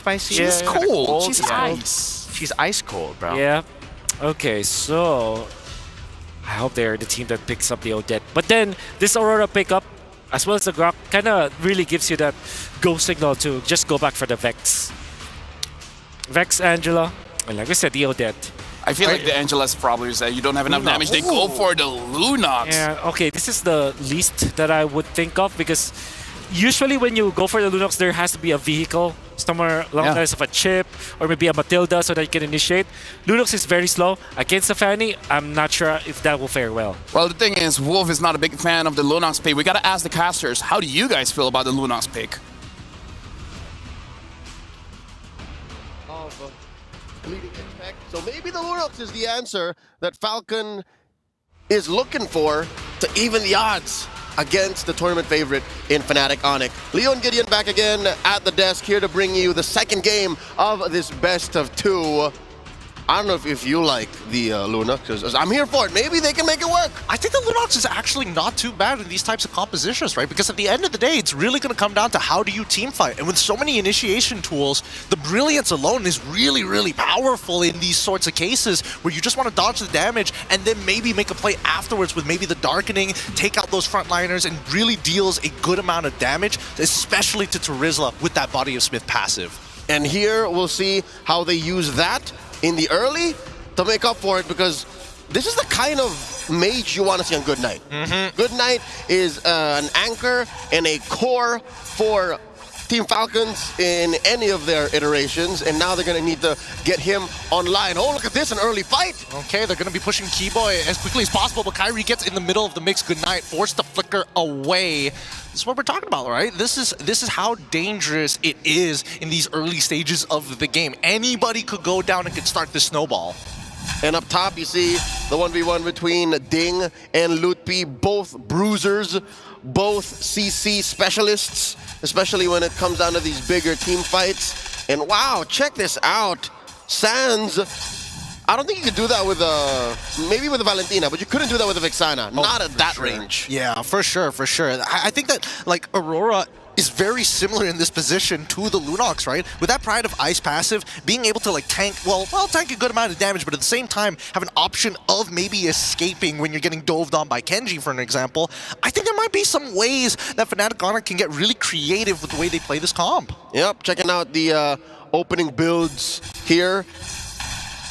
Spicy. She's Yeah, cold. She's yeah. ice. She's ice cold, bro. Yeah. Okay, so I hope they're the team that picks up the Odette. But then this Aurora pickup, as well as the Grok, kind of really gives you that go signal to just go back for the Vex. Vex, Angela, and like I said, the Odette. I feel like the Angela's probably said you don't have enough damage. They go for the Lunox. Yeah, okay, this is the least that I would think of because usually when you go for the Lunox, there has to be a vehicle somewhere along the lines of a chip or maybe a Matilda so that you can initiate. Lunox is very slow. Against the Fanny, I'm not sure if that will fare well. Well, the thing is, Wolf is not a big fan of the Lunox pick. We gotta ask the casters, how do you guys feel about the Lunox pick? Leading attack. So maybe the Lunox is the answer that Falcon is looking for to even the odds against the tournament favorite in FNATIC ONIC. Leon Gideon back again at the desk here to bring you the second game of this best of two. I don't know if you like the Lunox, because I'm here for it. Maybe they can make it work. I think the Lunox is actually not too bad in these types of compositions, right? Because at the end of the day, it's really going to come down to how do you team fight. And with so many initiation tools, the Brilliance alone is really, really powerful in these sorts of cases where you just want to dodge the damage and then maybe make a play afterwards with maybe the Darkening, take out those frontliners, and really deals a good amount of damage, especially to Terizla with that Body of Smith passive. And here we'll see how they use that in the early to make up for it, because this is the kind of mage you want to see on Good Night. Good Night is an anchor and a core for Team Falcons in any of their iterations, and now they're going to need to get him online. Oh, look at this, an early fight. Okay, they're going to be pushing Keyboy as quickly as possible, but Kyrie gets in the middle of the mix. Good Night, forced to flicker away. This is what we're talking about, right? This is how dangerous it is in these early stages of the game. Anybody could go down and could start this snowball. And up top, you see the 1v1 between Ding and Lutpi, both bruisers, both CC specialists, especially when it comes down to these bigger team fights. And wow, check this out. Sans, I don't think you could do that with maybe with a Valentina, but you couldn't do that with a Vexana. Not at that range. Yeah, for sure, for sure. I think that, like, Aurora is very similar in this position to the Lunox, right? With that Pride of Ice passive, being able to, like, tank a good amount of damage, but at the same time have an option of maybe escaping when you're getting doved on by Kenji, for an example. I think there might be some ways that FNATIC ONIC can get really creative with the way they play this comp. Yep, checking out the opening builds here.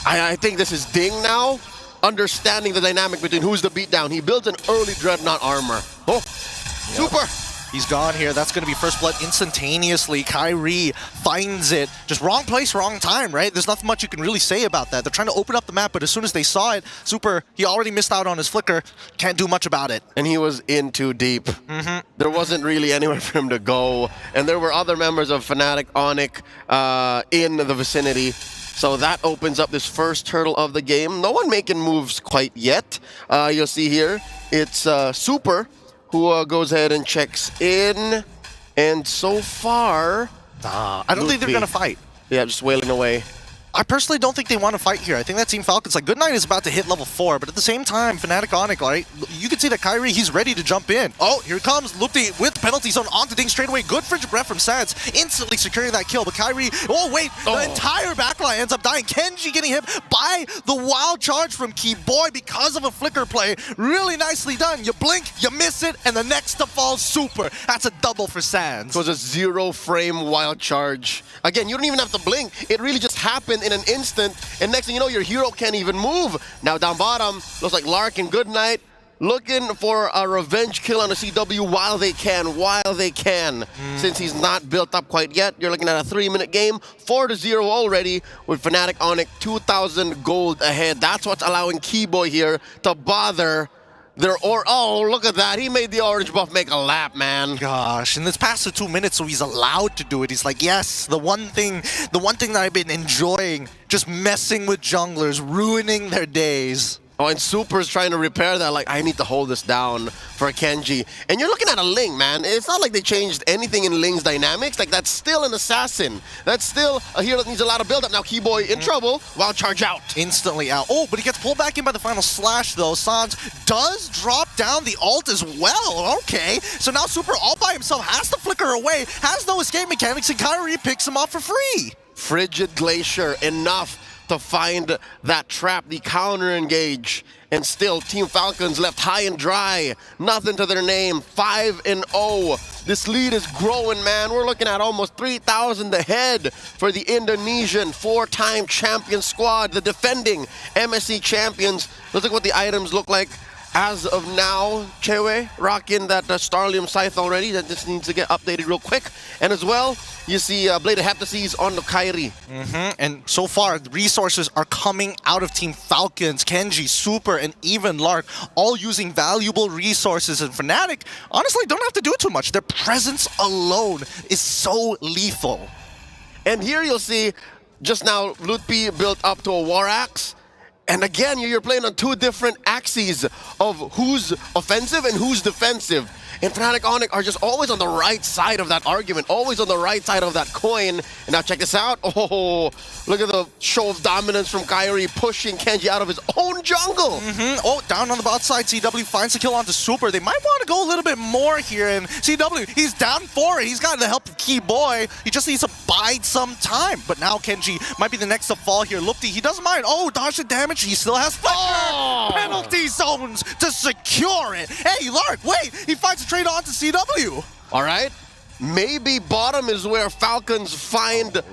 I think this is Ding now, understanding the dynamic between who's the beatdown. He builds an early Dreadnought armor. Oh, super! He's gone here. That's going to be first blood instantaneously. Kyrie finds it. Just wrong place, wrong time, right? There's not much you can really say about that. They're trying to open up the map, but as soon as they saw it, Super, he already missed out on his flicker. Can't do much about it. And he was in too deep. There wasn't really anywhere for him to go. And there were other members of FNATIC ONIC in the vicinity. So that opens up this first hurdle of the game. No one making moves quite yet. You'll see here, it's Super who goes ahead and checks in. And so far, I don't think they're going to fight. Yeah, just wailing away. I personally don't think they want to fight here. I think that Team Falcons, like, Good Night is about to hit level 4, but at the same time, FNATIC ONIC, right? You can see that Kyrie, he's ready to jump in. Oh, here comes Lupti with penalty zone onto Ding straight away. Good fridge breath from Sans, instantly securing that kill. But Kyrie, oh wait, the entire backline ends up dying. Kenji getting hit by the wild charge from Keyboy because of a flicker play. Really nicely done. You blink, you miss it, and the next to fall Super. That's a double for Sans. It was a 0-frame wild charge. Again, you don't even have to blink. It really just happened in an instant, and next thing you know, your hero can't even move. Now down bottom, looks like Lark and Goodnight looking for a revenge kill on a CW while they can, since he's not built up quite yet. You're looking at a 3-minute game, 4-0 already, with FNATIC ONIC 2,000 gold ahead. That's what's allowing Keyboy here to bother oh, look at that. He made the orange buff make a lap, man. Gosh, and it's past the 2 minutes, so he's allowed to do it. He's like, yes, the one thing that I've been enjoying, just messing with junglers, ruining their days. Oh, and Super's trying to repair that. Like, I need to hold this down for Kenji. And you're looking at a Ling, man. It's not like they changed anything in Ling's dynamics. Like, that's still an assassin. That's still a hero that needs a lot of build-up. Now, Keyboy in trouble. Wild charge out. Instantly out. Oh, but he gets pulled back in by the final slash, though. Sans does drop down the ult as well. Okay. So now Super all by himself has to flicker away, has no escape mechanics, and Kyrie picks him off for free. Frigid Glacier, enough to find that trap, the counter engage, and still Team Falcons left high and dry. Nothing to their name. 5-0. This lead is growing, man. We're looking at almost 3,000 ahead for the Indonesian four-time champion squad, the defending MSC champions. Let's look what the items look like as of now. Chewe rocking that Starlium Scythe already. That just needs to get updated real quick. And as well, you see Blade of Heptases on the Kyrie. And so far, the resources are coming out of Team Falcons, Kenji, Super, and even Lark, all using valuable resources. And FNATIC, honestly, don't have to do too much. Their presence alone is so lethal. And here you'll see, just now, Lutpi built up to a War Axe. And again, you're playing on two different axes of who's offensive and who's defensive. And FNATIC ONIC are just always on the right side of that argument, always on the right side of that coin. And now check this out. Oh, look at the show of dominance from Kyrie pushing Kenji out of his own jungle. Oh, down on the bot side, CW finds the kill onto Super. They might want to go a little bit more here. And CW, he's down for it. He's got the help of Keyboy. He just needs to bide some time. But now Kenji might be the next to fall here. Lupti, he doesn't mind. Oh, dodge the damage. He still has flicker. Penalty zones to secure it. Hey, Lark, wait. He finds a trade on to CW. All right. Maybe bottom is where Falcons find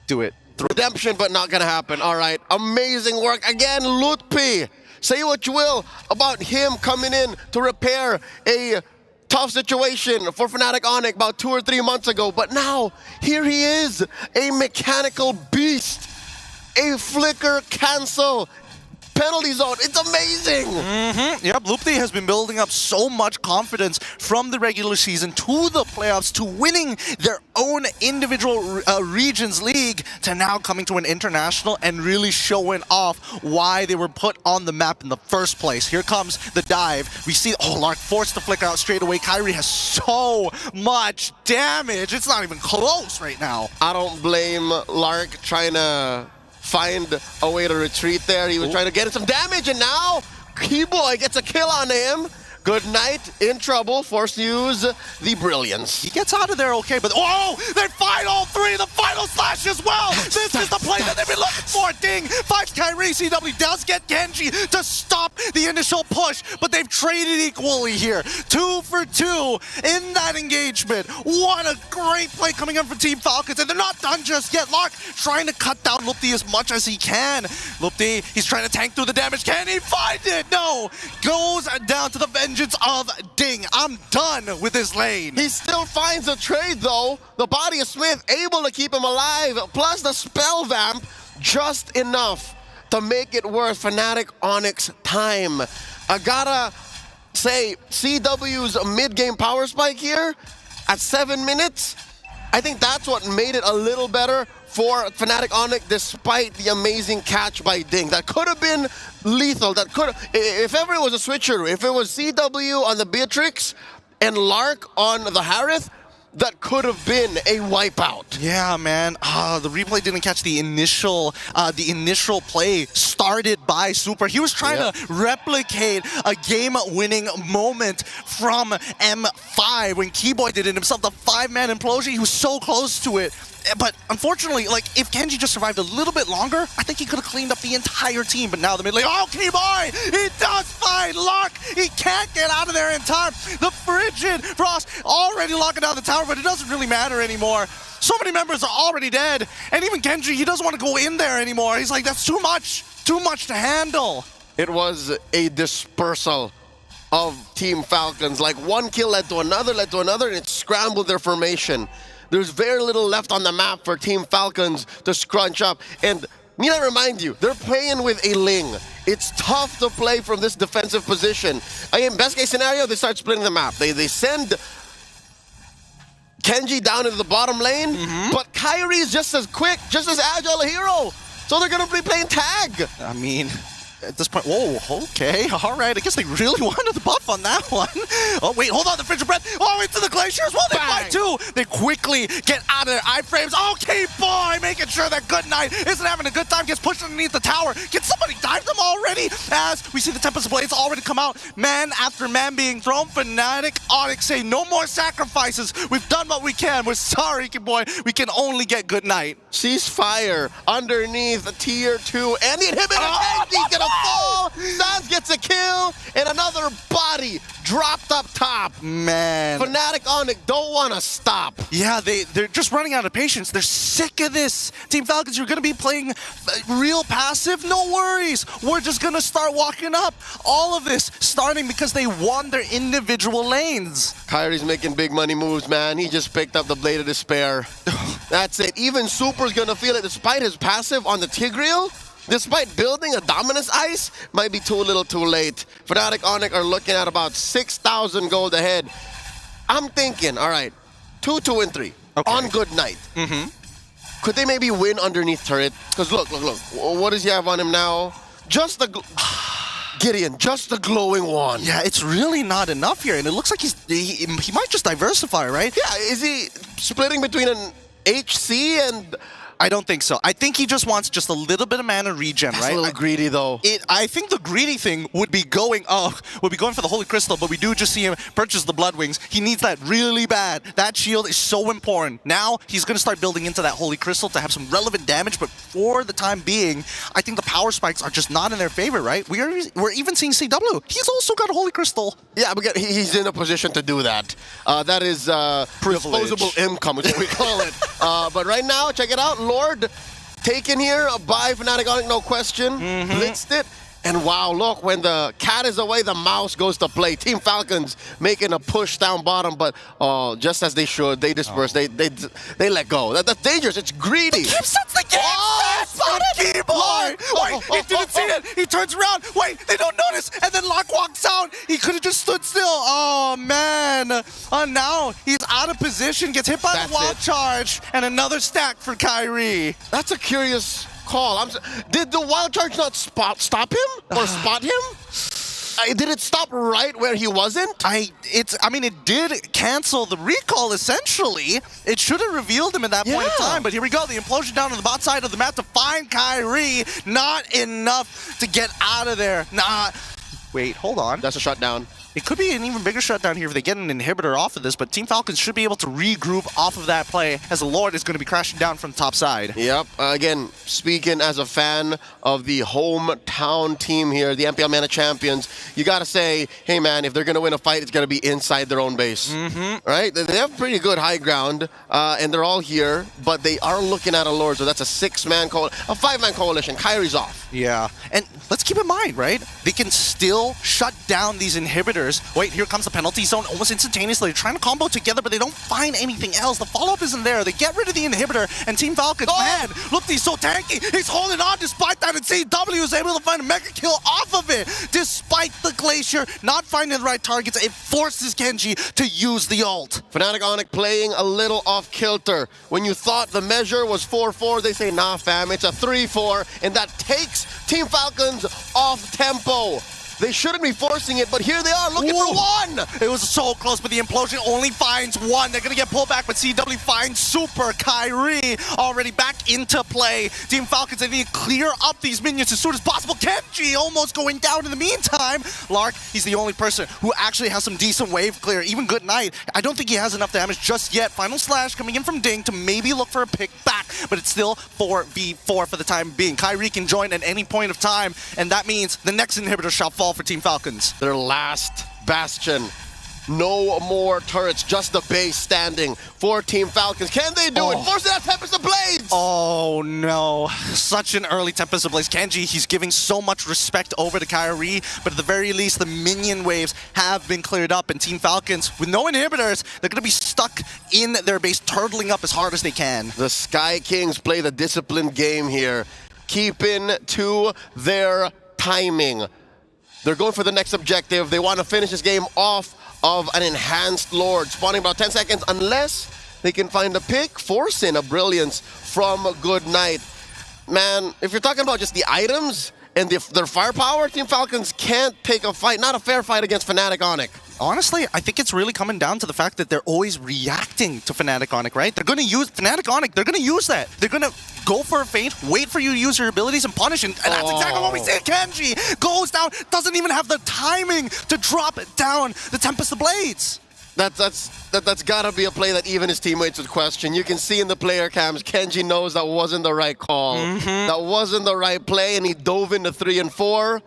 Do it. redemption, but not gonna happen. All right. Amazing work. Again, Lutpi. Say what you will about him coming in to repair a tough situation for FNATIC ONIC about 2 or 3 months ago. But now, here he is, a mechanical beast. A flicker cancel. Penalty zone. It's amazing. Yep, Lupti has been building up so much confidence from the regular season to the playoffs to winning their own individual regions league to now coming to an international and really showing off why they were put on the map in the first place. Here comes the dive. We see, oh, Lark forced to flicker out straight away. Kyrie has so much damage. It's not even close right now. I don't blame Lark trying to find a way to retreat there. He was trying to get some damage, and now Keyboy gets a kill on him. Good night, in trouble, forced to use the brilliance. He gets out of there okay, but oh, they find all three, the final slash as well. This is the play that they've been looking for. Ding, finds Kyrie. CW does get Genji to stop the initial push, but they've traded equally here. 2 for 2 in that engagement. What a great play coming in from Team Falcons, and they're not done just yet. Lark trying to cut down Lupti as much as he can. Lupti, he's trying to tank through the damage. Can he find it? No. Goes down to the vengeance of Ding. I'm done with this lane. He still finds a trade, though. The body of Smith able to keep him alive, plus the spell vamp, just enough to make it worth FNATIC ONIC's time. I gotta say, CW's mid-game power spike here at 7 minutes, I think that's what made it a little better for FNATIC ONIC, despite the amazing catch by Ding. That could have been lethal. That could have, if ever it was a switcheroo, if it was CW on the Beatrix and Lark on the Harith, that could have been a wipeout. Yeah, man. The replay didn't catch the initial play started by Super. He was trying to replicate a game-winning moment from M5 when Keyboy did it himself. The 5-man implosion, he was so close to it. But unfortunately, like, if Kenji just survived a little bit longer, I think he could have cleaned up the entire team. But now the mid lane, oh, Keyboy! He does find Lark! He can't get out of there in time. The Frigid Frost already locking down the tower, but it doesn't really matter anymore. So many members are already dead. And even Kenji, he doesn't want to go in there anymore. He's like, that's too much to handle. It was a dispersal of Team Falcons. Like, one kill led to another, and it scrambled their formation. There's very little left on the map for Team Falcons to scrunch up. And need I remind you, they're playing with a Ling. It's tough to play from this defensive position. Again, best case scenario, they start splitting the map. They send Kenji down into the bottom lane, but Kyrie is just as quick, just as agile a hero. So they're going to be playing tag. I mean, at this point. Whoa, okay, all right. I guess they really wanted the buff on that one. Oh, wait, hold on, the Frigid Breath. Oh, into the Glacier as well. They fight too. They quickly get out of their iframes. Okay, boy, making sure that Good Knight isn't having a good time. Gets pushed underneath the tower. Can somebody dive them already? As we see the Tempest Blades already come out. Man after man being thrown. FNATIC, ONIC say no more sacrifices. We've done what we can. We're sorry, boy. We can only get Good Knight. Ceasefire underneath the tier 2, and the inhibitor he's gonna fall. Sans gets a kill, and another body dropped up top. Man. FNATIC ONIC don't want to stop. Yeah, they're just running out of patience. They're sick of this. Team Falcons, you're going to be playing real passive? No worries. We're just going to start walking up. All of this starting because they won their individual lanes. Kyrie's making big money moves, man. He just picked up the Blade of Despair. That's it. Even Super's going to feel it despite his passive on the Tigreal. Despite building a Dominus Ice, might be too little too late. FNATIC ONIC are looking at about 6,000 gold ahead. I'm thinking, all right, 2, 2, and 3 on Good Knight. Could they maybe win underneath turret? Because look. What does he have on him now? Just the... Gideon, just the glowing one. Yeah, it's really not enough here, and it looks like he might just diversify, right? Yeah, is he splitting between an HC and... I don't think so. I think he just wants just a little bit of mana regen, That's right? a little greedy, though. I think the greedy thing would be going for the Holy Crystal, but we do just see him purchase the Blood Wings. He needs that really bad. That shield is so important. Now he's going to start building into that Holy Crystal to have some relevant damage, but for the time being, I think the power spikes are just not in their favor, right? We're even seeing CW. He's also got a Holy Crystal. Yeah, but he's in a position to do that. That is disposable income, is what we call it. But right now, check it out. Lord taken here by FNATIC ONIC, no question. Blitzed it. And wow, look, when the cat is away, the mouse goes to play. Team Falcons making a push down bottom, but just as they should, they disperse. They let go. That's dangerous. It's greedy. The game sets the game. Wait, he didn't see it. He turns around. Wait, they don't notice. And then Lark walks out. He could have just stood still. Oh, man. Now he's out of position, gets hit by the wild charge, and another stack for Kyrie. That's a curious call. Did the wild charge not stop him or spot him? Did it stop right where he wasn't? I mean, it did cancel the recall, essentially. It should have revealed him at that point in time, but here we go. The implosion down on the bot side of the map to find Kyrie. Not enough to get out of there. Wait, hold on. That's a shutdown. It could be an even bigger shutdown here if they get an inhibitor off of this, but Team Falcons should be able to regroup off of that play as the Lord is going to be crashing down from the top side. Yep. Again, speaking as a fan of the hometown team here, the MPL Mana Champions, you got to say, hey, man, if they're going to win a fight, it's going to be inside their own base. Right? They have pretty good high ground, and they're all here, but they are looking at a Lord, so that's a 6-man a 5-man coalition. Kyrie's off. Yeah. And let's keep in mind, right? They can still shut down these inhibitors. Wait, here comes the penalty zone almost instantaneously. They're trying to combo together, but they don't find anything else. The follow-up isn't there. They get rid of the inhibitor, and Team Falcons, man, look, he's so tanky. He's holding on despite that, and CW is able to find a mega kill off of it. Despite the Glacier not finding the right targets, it forces Genji to use the ult. FNATIC ONIC playing a little off-kilter. When you thought the measure was 4-4, they say, nah, fam, it's a 3-4, and that takes Team Falcons off tempo. They shouldn't be forcing it, but here they are looking for one. It was so close, but the implosion only finds one. They're going to get pulled back, but CW finds Super. Kyrie already back into play. Team Falcons, they need to clear up these minions as soon as possible. Kenji almost going down in the meantime. Lark, he's the only person who actually has some decent wave clear. Even Good Knight, I don't think he has enough damage just yet. Final Slash coming in from Ding to maybe look for a pick back, but it's still 4v4 for the time being. Kyrie can join at any point of time, and that means the next inhibitor shall fall for Team Falcons. Their last bastion. No more turrets, just the base standing for Team Falcons. Can they do it? Force it out, Tempest of Blades! Oh no, such an early Tempest of Blades. Kenji, he's giving so much respect over to Kyrie, but at the very least, the minion waves have been cleared up, and Team Falcons, with no inhibitors, they're going to be stuck in their base, turtling up as hard as they can. The Sky Kings play the disciplined game here, keeping to their timing. They're going for the next objective. They want to finish this game off of an enhanced Lord, spawning about 10 seconds, unless they can find a pick, force in a brilliance from Good Knight. Man, if you're talking about just the items and their firepower, Team Falcons can't pick a fight, not a fair fight against FNATIC ONIC. Honestly, I think it's really coming down to the fact that they're always reacting to FNATIC ONIC, right? They're going to use FNATIC ONIC. They're going to use that. They're going to go for a feint, wait for you to use your abilities and punish. And that's exactly what we see. Kenji goes down, doesn't even have the timing to drop down the Tempest of Blades. That's gotta be a play that even his teammates would question. You can see in the player cams, Kenji knows that wasn't the right call. That wasn't the right play, and he dove into 3 and 4.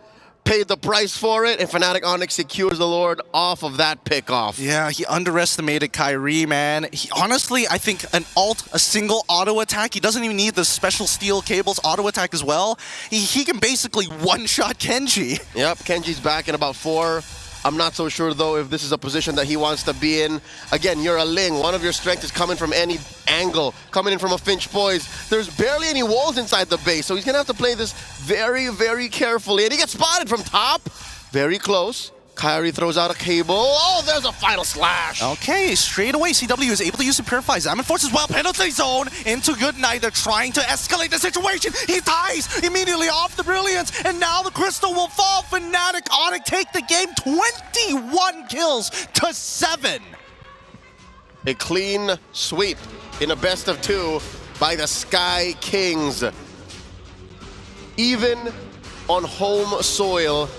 Paid the price for it, and FNATIC ONIC secures the Lord off of that pickoff. Yeah, he underestimated Kyrie, man. Honestly, I think a single auto attack, he doesn't even need the special steel cables auto attack as well. He can basically one-shot Kenji. Yep, Kenji's back in about 4. I'm not so sure, though, if this is a position that he wants to be in. Again, you're a Ling. One of your strengths is coming from any angle, coming in from a Finch Boys. There's barely any walls inside the base, so he's going to have to play this very, very carefully. And he gets spotted from top. Very close. Kyrie throws out a cable. Oh, there's a final slash. Okay, straight away, CW is able to use the Purify. Zaman forces well, penalty zone into Goodnight. They're trying to escalate the situation. He dies immediately off the Brilliance, and now the Crystal will fall. FNATIC ONIC take the game, 21 kills to 7. A clean sweep in a best of 2 by the Sky Kings. Even on home soil,